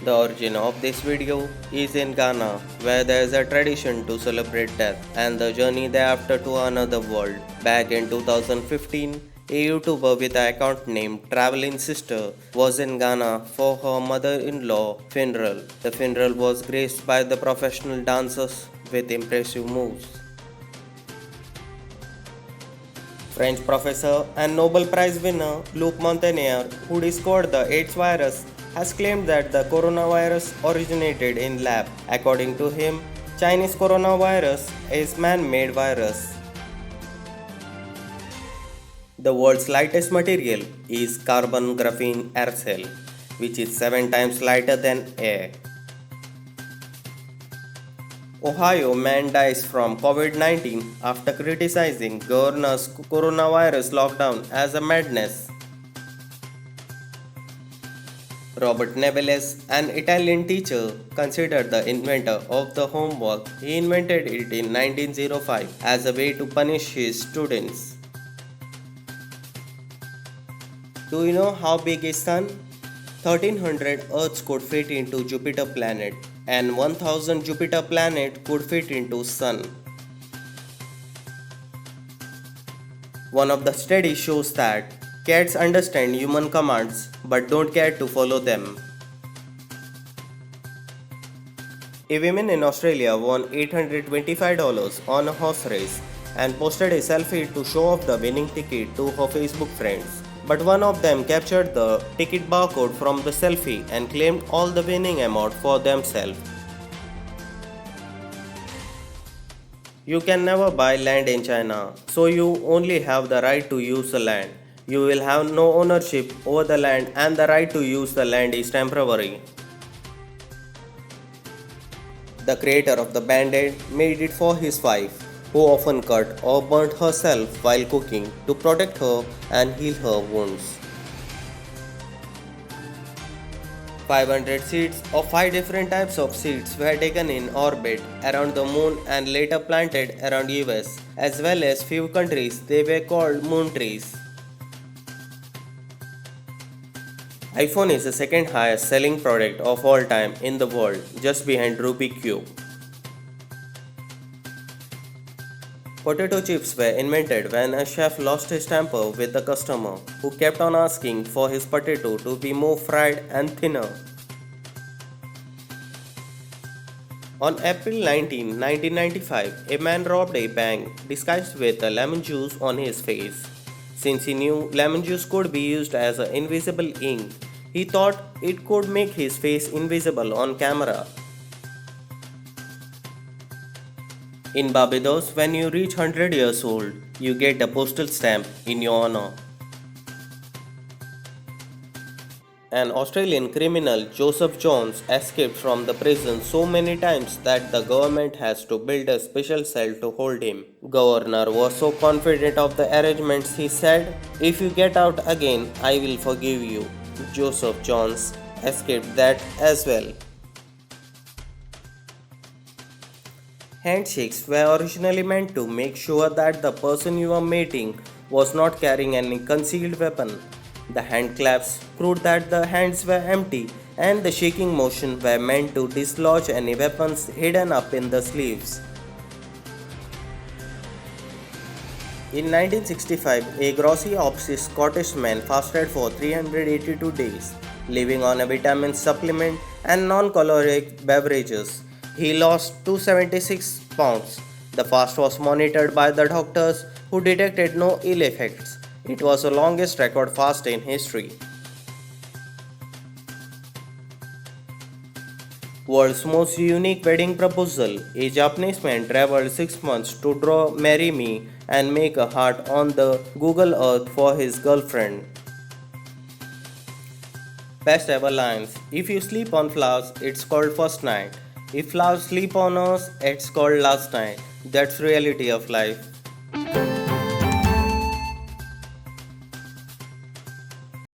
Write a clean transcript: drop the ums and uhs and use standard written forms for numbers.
The origin of this video is in Ghana, where there is a tradition to celebrate death and the journey thereafter to another world. Back in 2015, a YouTuber with an account named Traveling Sister was in Ghana for her mother-in-law funeral. The funeral was graced by the professional dancers with impressive moves. French professor and Nobel Prize winner Luc Montagnier, who discovered the AIDS virus, has claimed that the coronavirus originated in lab. According to him, Chinese coronavirus is man-made virus. The world's lightest material is carbon graphene aerosol, which is 7 times lighter than air. Ohio man dies from COVID-19 after criticizing governor's coronavirus lockdown as a madness. Robert Neveles, an Italian teacher, considered the inventor of the homework. He invented it in 1905 as a way to punish his students. Do you know how big is Sun? 1300 Earths could fit into Jupiter planet, and 1000 Jupiter planet could fit into Sun. One of the studies shows that cats understand human commands but don't care to follow them. A woman in Australia won $825 on a horse race and posted a selfie to show off the winning ticket to her Facebook friends. But one of them captured the ticket barcode from the selfie and claimed all the winning amount for themselves. You can never buy land in China, so you only have the right to use the land. You will have no ownership over the land, and the right to use the land is temporary. The creator of the Band-Aid made it for his wife, who often cut or burnt herself while cooking, to protect her and heal her wounds. 500 seeds of 5 different types of seeds were taken in orbit around the moon and later planted around US, as well as few countries. They were called moon trees. iPhone is the second highest selling product of all time in the world, just behind Rubik's Cube. Potato chips were invented when a chef lost his temper with a customer who kept on asking for his potato to be more fried and thinner. On April 19, 1995, a man robbed a bank disguised with a lemon juice on his face. Since he knew lemon juice could be used as an invisible ink, he thought it could make his face invisible on camera. In Barbados, when you reach 100 years old, you get a postal stamp in your honor. An Australian criminal, Joseph Jones, escaped from the prison so many times that the government has to build a special cell to hold him. Governor was so confident of the arrangements, he said, "If you get out again, I will forgive you." Joseph Jones escaped that as well. Handshakes were originally meant to make sure that the person you were meeting was not carrying any concealed weapon. The hand claps proved that the hands were empty, and the shaking motion were meant to dislodge any weapons hidden up in the sleeves. In 1965, a grossly obese Scottish man fasted for 382 days, living on a vitamin supplement and non-caloric beverages. He lost 276 pounds. The fast was monitored by the doctors, who detected no ill effects. It was the longest record fast in history. World's most unique wedding proposal. A Japanese man traveled 6 months to draw "Marry Me" and make a heart on the Google Earth for his girlfriend. Best ever lines. If you sleep on flowers, it's called first night. If flowers sleep on us, it's called last night. That's reality of life.